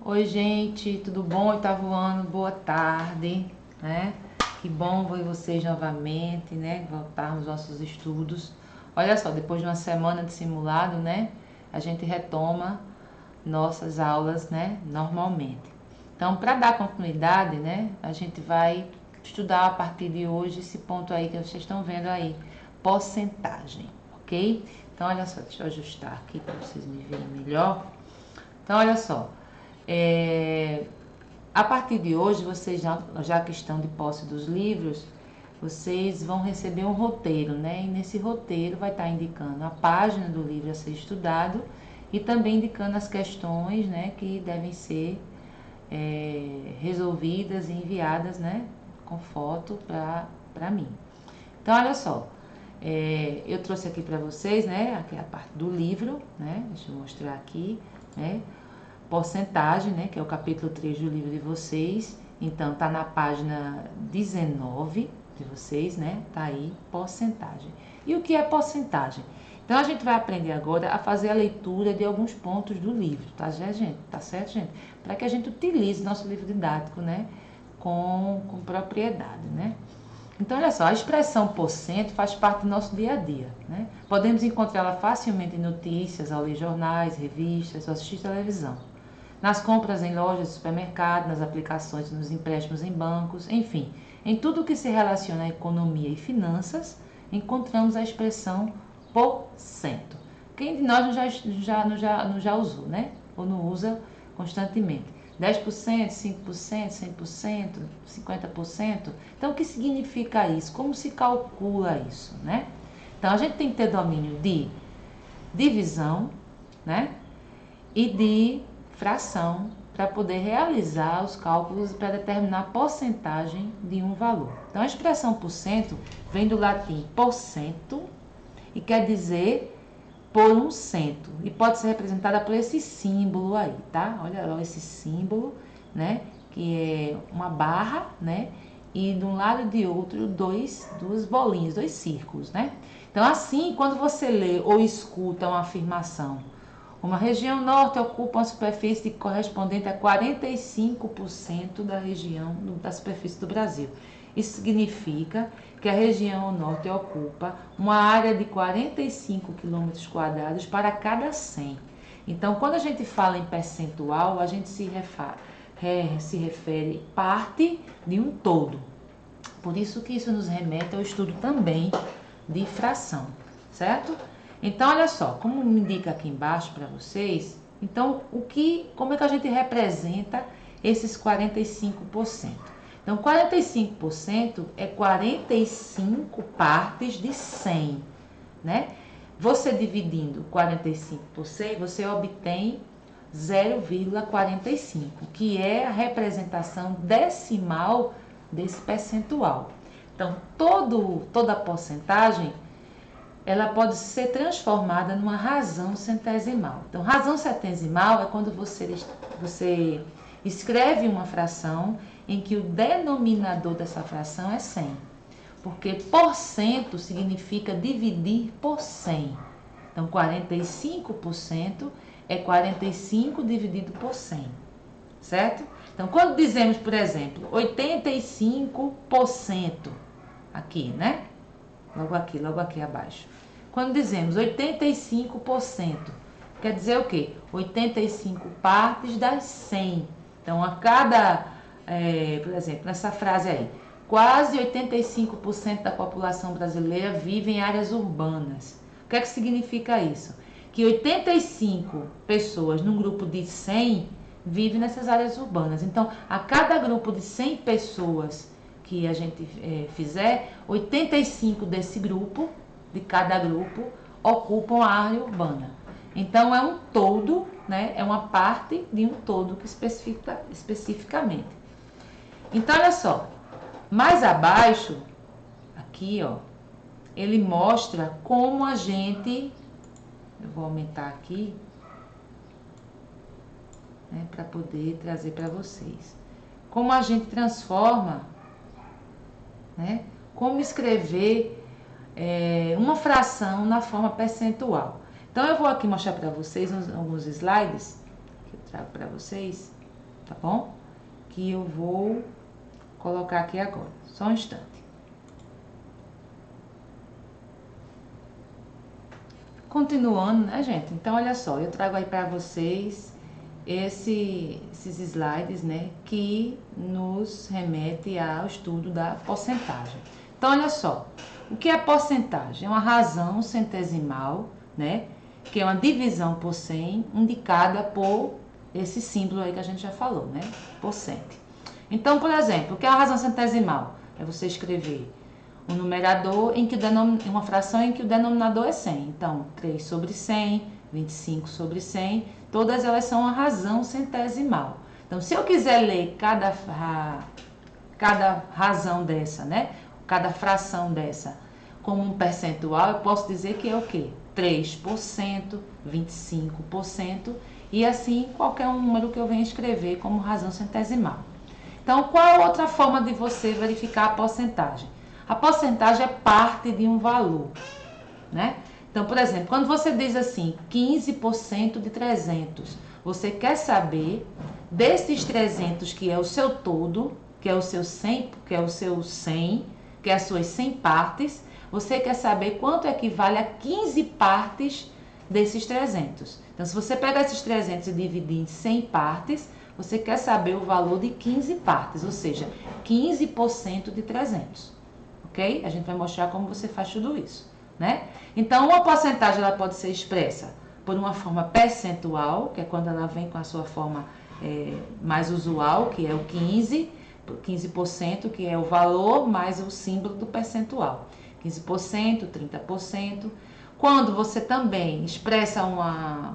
Oi, gente, tudo bom? Oitavo ano, boa tarde, né? Que bom ver vocês novamente, né? Voltarmos aos nossos estudos. Olha só, depois de uma semana de simulado, né? A gente retoma nossas aulas, né? Normalmente. Então, para dar continuidade, né? A gente vai estudar a partir de hoje esse ponto aí que vocês estão vendo aí, porcentagem, ok? Então, olha só, deixa eu ajustar aqui para vocês me verem melhor. Então, olha só. A partir de hoje, vocês já que estão de posse dos livros, vocês vão receber um roteiro, né? E nesse roteiro vai estar indicando a página do livro a ser estudado e também indicando as questões, né, que devem ser resolvidas e enviadas, né, com foto para mim. Então, olha só, eu trouxe aqui para vocês, né, aqui é a parte do livro, né? Deixa eu mostrar aqui, né? Porcentagem, né, que é o capítulo 3 do livro de vocês. Então, tá na página 19 de vocês, né? Tá aí, porcentagem. E o que é porcentagem? Então, a gente vai aprender agora a fazer a leitura de alguns pontos do livro, tá, gente? Tá certo, gente? Para que a gente utilize nosso livro didático, né? Com propriedade, né? Então, olha só, a expressão porcento faz parte do nosso dia a dia, né? Podemos encontrá-la facilmente em notícias, ao ler jornais, revistas ou assistir televisão. Nas compras em lojas de supermercado, nas aplicações, nos empréstimos em bancos, enfim, em tudo que se relaciona à economia e finanças, encontramos a expressão porcento. Quem de nós não já usou, né? Ou não usa constantemente? 10%, 5%, 100%, 50%. Então, o que significa isso? Como se calcula isso, né? Então, a gente tem que ter domínio de divisão, né? E de fração para poder realizar os cálculos para determinar a porcentagem de um valor. Então, a expressão porcento vem do latim porcento e quer dizer por um cento e pode ser representada por esse símbolo aí, tá? Olha lá esse símbolo, né? Que é uma barra, né? E de um lado e de outro duas bolinhas, dois círculos, né? Então, assim, quando você lê ou escuta uma afirmação, uma região norte ocupa uma superfície correspondente a 45% da região da superfície do Brasil. Isso significa que a região norte ocupa uma área de 45 km² para cada 100. Então, quando a gente fala em percentual, a gente se refere parte de um todo. Por isso que isso nos remete ao estudo também de fração, certo? Então, olha só, como me indica aqui embaixo para vocês, então, como é que a gente representa esses 45%? Então, 45% é 45 partes de 100, né? Você dividindo 45 por 100, você obtém 0,45, que é a representação decimal desse percentual. Então, toda a porcentagem ela pode ser transformada numa razão centesimal. Então, razão centesimal é quando você escreve uma fração em que o denominador dessa fração é 100. Porque porcento significa dividir por 100. Então, 45% é 45 dividido por 100. Certo? Então, quando dizemos, por exemplo, 85%, aqui, né? Logo aqui abaixo. Quando dizemos 85%, quer dizer o quê? 85 partes das 100. Então, a cada, por exemplo, nessa frase aí, quase 85% da população brasileira vive em áreas urbanas. O que é que significa isso? Que 85 pessoas num grupo de 100 vivem nessas áreas urbanas. Então, a cada grupo de 100 pessoas que a gente fizer, 85 desse grupo, de cada grupo, ocupam a área urbana. Então, é um todo, né? É uma parte de um todo que especifica especificamente. Então, olha só, mais abaixo, aqui, ó, ele mostra como a gente, eu vou aumentar aqui, né, para poder trazer para vocês, como a gente transforma, né, como escrever uma fração na forma percentual. Então, eu vou aqui mostrar para vocês alguns slides que eu trago para vocês. tá bom? Que eu vou colocar aqui agora, só um instante. Continuando, né, gente? Então, olha só, eu trago aí para vocês esses slides, né, que nos remete ao estudo da porcentagem. Então, olha só, o que é porcentagem? É uma razão centesimal, né, que é uma divisão por 100 indicada por esse símbolo aí que a gente já falou, né, por cento. Então, por exemplo, o que é a razão centesimal? É você escrever um numerador em que uma fração em que o denominador é 100. Então, 3 sobre 100, 25 sobre 100, todas elas são uma razão centesimal. Então, se eu quiser ler cada razão dessa, né? Cada fração dessa como um percentual, eu posso dizer que é o quê? 3%, 25% e assim qualquer um número que eu venha escrever como razão centesimal. Então, qual é outra forma de você verificar a porcentagem? A porcentagem é parte de um valor, né? Então, por exemplo, quando você diz assim, 15% de 300, você quer saber desses 300 que é o seu todo, que é o seu 100, que é o seu 100, que é as suas 100 partes, você quer saber quanto equivale a 15 partes desses 300. Então, se você pegar esses 300 e dividir em 100 partes, você quer saber o valor de 15 partes, ou seja, 15% de 300. Ok? A gente vai mostrar como você faz tudo isso, né? Então, uma porcentagem ela pode ser expressa por uma forma percentual, que é quando ela vem com a sua forma mais usual, que é o 15%, que é o valor mais o símbolo do percentual. 15%, 30%. Quando você também expressa uma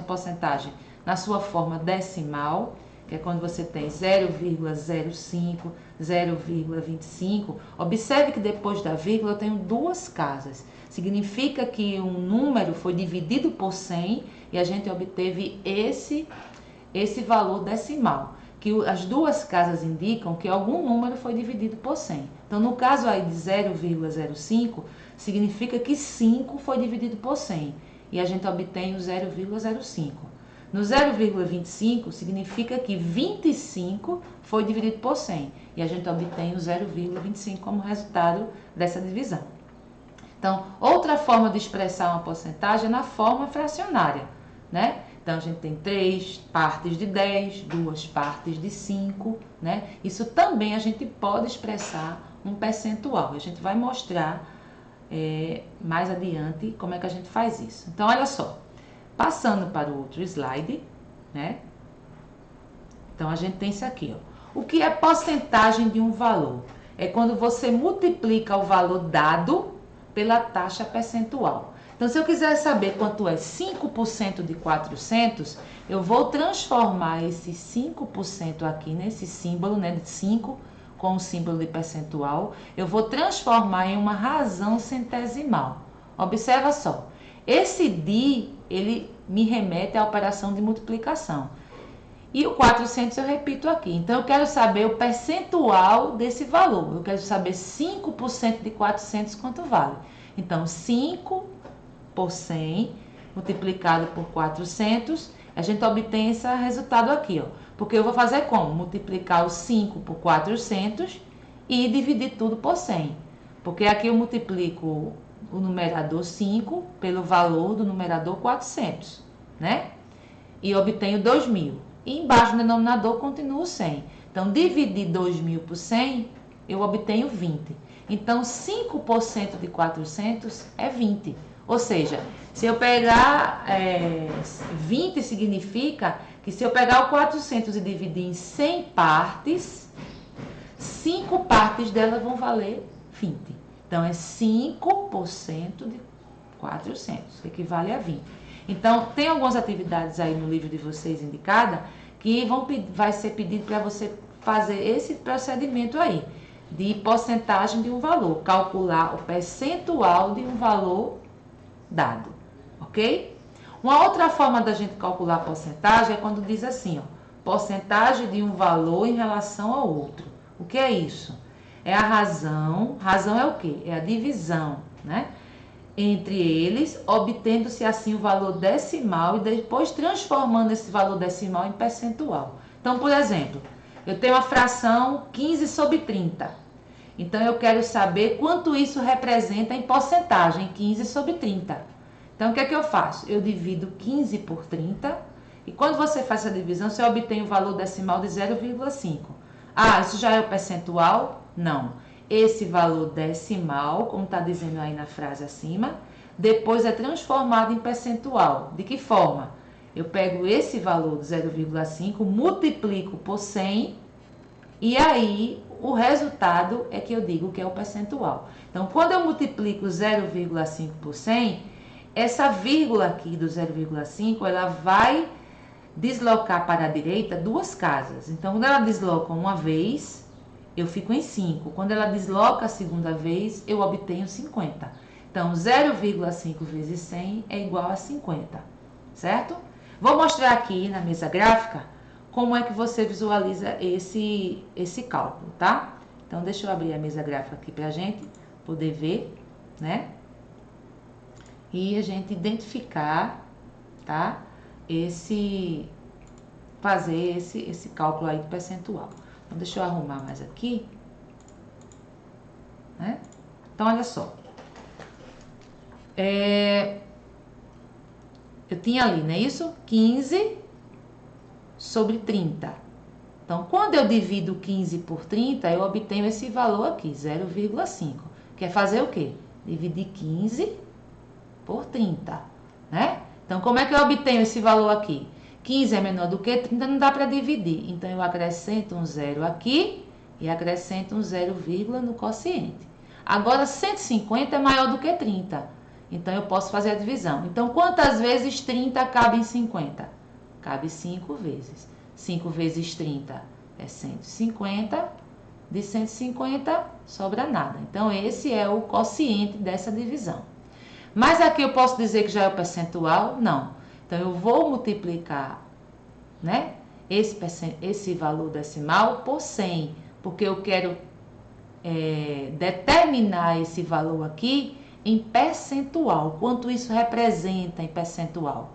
porcentagem na sua forma decimal, que é quando você tem 0,05, 0,25. Observe que depois da vírgula eu tenho duas casas. Significa que um número foi dividido por 100 e a gente obteve esse valor decimal. Que as duas casas indicam que algum número foi dividido por 100. Então, no caso aí de 0,05, significa que 5 foi dividido por 100 e a gente obtém o 0,05. No 0,25 significa que 25 foi dividido por 100 e a gente obtém o 0,25 como resultado dessa divisão. Então, outra forma de expressar uma porcentagem é na forma fracionária, né? Então, a gente tem 3 partes de 10, 2 partes de 5, né? Isso também a gente pode expressar um percentual. A gente vai mostrar mais adiante como é que a gente faz isso. Então, olha só. Passando para o outro slide, né? Então, a gente tem isso aqui, ó. O que é porcentagem de um valor? É quando você multiplica o valor dado pela taxa percentual. Então, se eu quiser saber quanto é 5% de 400, eu vou transformar esse 5% aqui nesse símbolo, né, de 5, com o símbolo de percentual, eu vou transformar em uma razão centesimal. Observa só. Esse DI, ele me remete à operação de multiplicação. E o 400 eu repito aqui. Então, eu quero saber o percentual desse valor. Eu quero saber 5% de 400 quanto vale. Então, 5 por 100 multiplicado por 400, a gente obtém esse resultado aqui, ó. Porque eu vou fazer como? Multiplicar o 5 por 400 e dividir tudo por 100. Porque aqui eu multiplico o numerador 5 pelo valor do numerador 400, né? E obtenho 2.000. E embaixo do denominador continua o 100. Então, dividir 2.000 por 100, eu obtenho 20. Então, 5% de 400 é 20. Ou seja, se eu pegar 20, significa que se eu pegar o 400 e dividir em 100 partes, 5 partes dela vão valer 20. Então, é 5% de 400, que equivale a 20. Então, tem algumas atividades aí no livro de vocês indicada que vai ser pedido para você fazer esse procedimento aí, de porcentagem de um valor, calcular o percentual de um valor dado, ok? Uma outra forma da gente calcular a porcentagem é quando diz assim, ó, porcentagem de um valor em relação ao outro. O que é isso? É a razão é o quê? É a divisão, né? Entre eles, obtendo-se assim o valor decimal e depois transformando esse valor decimal em percentual. Então, por exemplo, eu tenho a fração 15 sobre 30. Então, eu quero saber quanto isso representa em porcentagem, 15 sobre 30. Então, o que é que eu faço? Eu divido 15 por 30, e quando você faz essa divisão, você obtém o valor decimal de 0,5. Ah, isso já é o percentual? Não. Esse valor decimal, como está dizendo aí na frase acima, depois é transformado em percentual. De que forma? Eu pego esse valor de 0,5, multiplico por 100, e aí o resultado é que eu digo que é o percentual. Então, quando eu multiplico 0,5 por 100, essa vírgula aqui do 0,5, ela vai deslocar para a direita duas casas. Então, quando ela desloca uma vez, eu fico em 5. Quando ela desloca a segunda vez, eu obtenho 50. Então, 0,5 vezes 100 é igual a 50, certo? Vou mostrar aqui na mesa gráfica como é que você visualiza esse cálculo, tá? Então, deixa eu abrir a mesa gráfica aqui pra gente poder ver, né? E a gente identificar, tá? Fazer esse cálculo aí do percentual. Então, deixa eu arrumar mais aqui, né? Então, olha só. Eu tinha ali, não é isso? 15 sobre 30. Então, quando eu divido 15 por 30, eu obtenho esse valor aqui, 0,5. Quer fazer o quê? Dividir 15 por 30, né? Então, como é que eu obtenho esse valor aqui? 15 é menor do que 30, não dá para dividir. Então, eu acrescento um zero aqui e acrescento um 0, no quociente. Agora, 150 é maior do que 30. Então, eu posso fazer a divisão. Então, quantas vezes 30 cabe em 50? Cabe 5 vezes. 5 vezes 30 é 150. De 150, sobra nada. Então, esse é o quociente dessa divisão. Mas aqui eu posso dizer que já é o percentual? Não. Então, eu vou multiplicar, né, esse valor decimal por 100, porque eu quero determinar esse valor aqui em percentual. Quanto isso representa em percentual?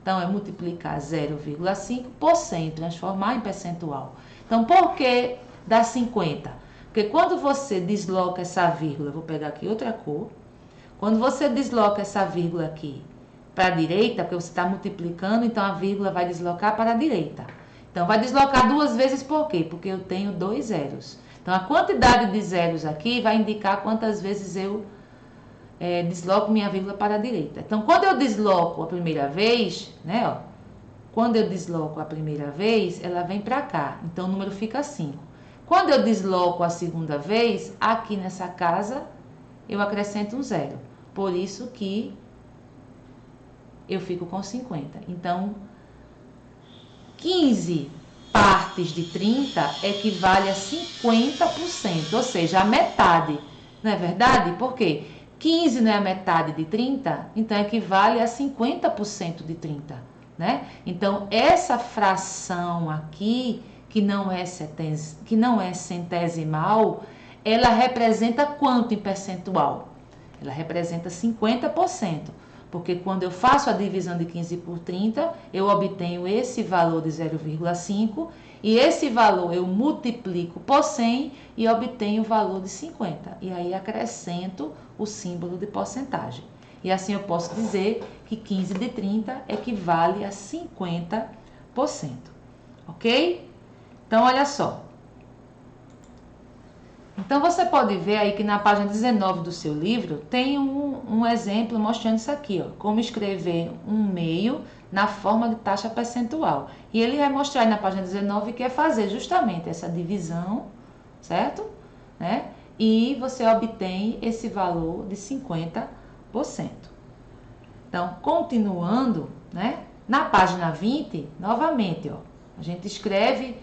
Então, é multiplicar 0,5 por 100, transformar em percentual. Então, por que dá 50? Porque quando você desloca essa vírgula, eu vou pegar aqui outra cor. Quando você desloca essa vírgula aqui para a direita, porque você está multiplicando, então a vírgula vai deslocar para a direita. Então, vai deslocar duas vezes por quê? Porque eu tenho 2 zeros. Então, a quantidade de zeros aqui vai indicar quantas vezes eu desloco minha vírgula para a direita. Então, quando eu desloco a primeira vez, né, ó, quando eu desloco a primeira vez, ela vem para cá. Então, o número fica 5. Quando eu desloco a segunda vez, aqui nessa casa, eu acrescento um 0. Por isso que eu fico com 50. Então, 15 partes de 30 equivale a 50%, ou seja, a metade. Não é verdade? Por quê? 15 não é a metade de 30, então equivale a 50% de 30, né? Então, essa fração aqui, que não é centesimal, ela representa quanto em percentual? Ela representa 50%, porque quando eu faço a divisão de 15 por 30, eu obtenho esse valor de 0,5, e esse valor eu multiplico por 100 e obtenho o valor de 50. E aí acrescento o símbolo de porcentagem. E assim eu posso dizer que 15 de 30 equivale a 50%. Ok? Então, olha só. Então, você pode ver aí que na página 19 do seu livro tem um exemplo mostrando isso aqui, ó, como escrever um meio na forma de taxa percentual. E ele vai mostrar aí na página 19 que é fazer justamente essa divisão, certo? Né? E você obtém esse valor de 50%. Então, continuando, né? Na página 20, novamente, ó, a gente escreve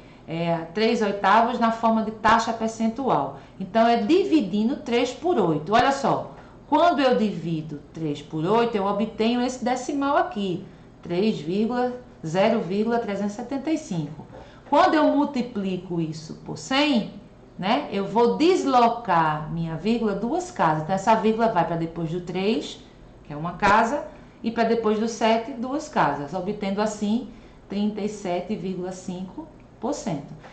3/8 na forma de taxa percentual. Então, é dividindo 3 por 8. Olha só, quando eu divido 3 por 8, eu obtenho esse decimal aqui, 0,375. Quando eu multiplico isso por 100, né, eu vou deslocar minha vírgula duas casas. Então, essa vírgula vai para depois do 3, que é uma casa, e para depois do 7, duas casas, obtendo assim 37,5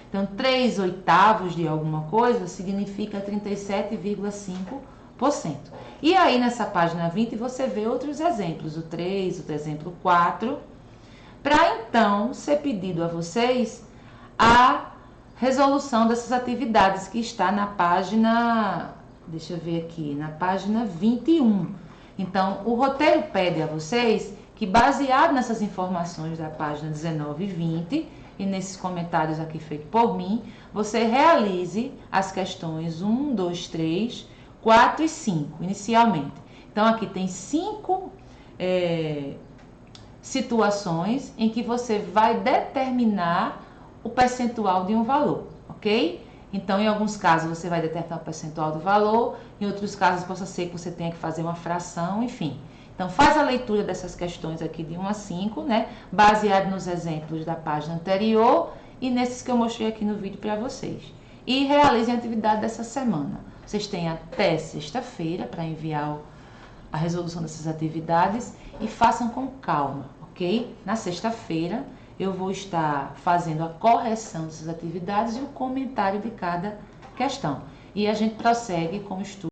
Então, 3/8 de alguma coisa significa 37,5%. E aí, nessa página 20, você vê outros exemplos, o 3, o exemplo 4, para então ser pedido a vocês a resolução dessas atividades que está na página, deixa eu ver aqui, na página 21. Então, o roteiro pede a vocês que, baseado nessas informações da página 19 e 20, e nesses comentários aqui feitos por mim, você realize as questões 1, 2, 3, 4 e 5, inicialmente. Então, aqui tem 5 situações em que você vai determinar o percentual de um valor, ok? Então, em alguns casos, você vai determinar o percentual do valor, em outros casos, possa ser que você tenha que fazer uma fração, enfim. Então, faz a leitura dessas questões aqui de 1 a 5, né? Baseado nos exemplos da página anterior e nesses que eu mostrei aqui no vídeo para vocês. E realizem a atividade dessa semana. Vocês têm até sexta-feira para enviar a resolução dessas atividades e façam com calma, ok? Na sexta-feira eu vou estar fazendo a correção dessas atividades e o comentário de cada questão. E a gente prossegue com o estudo.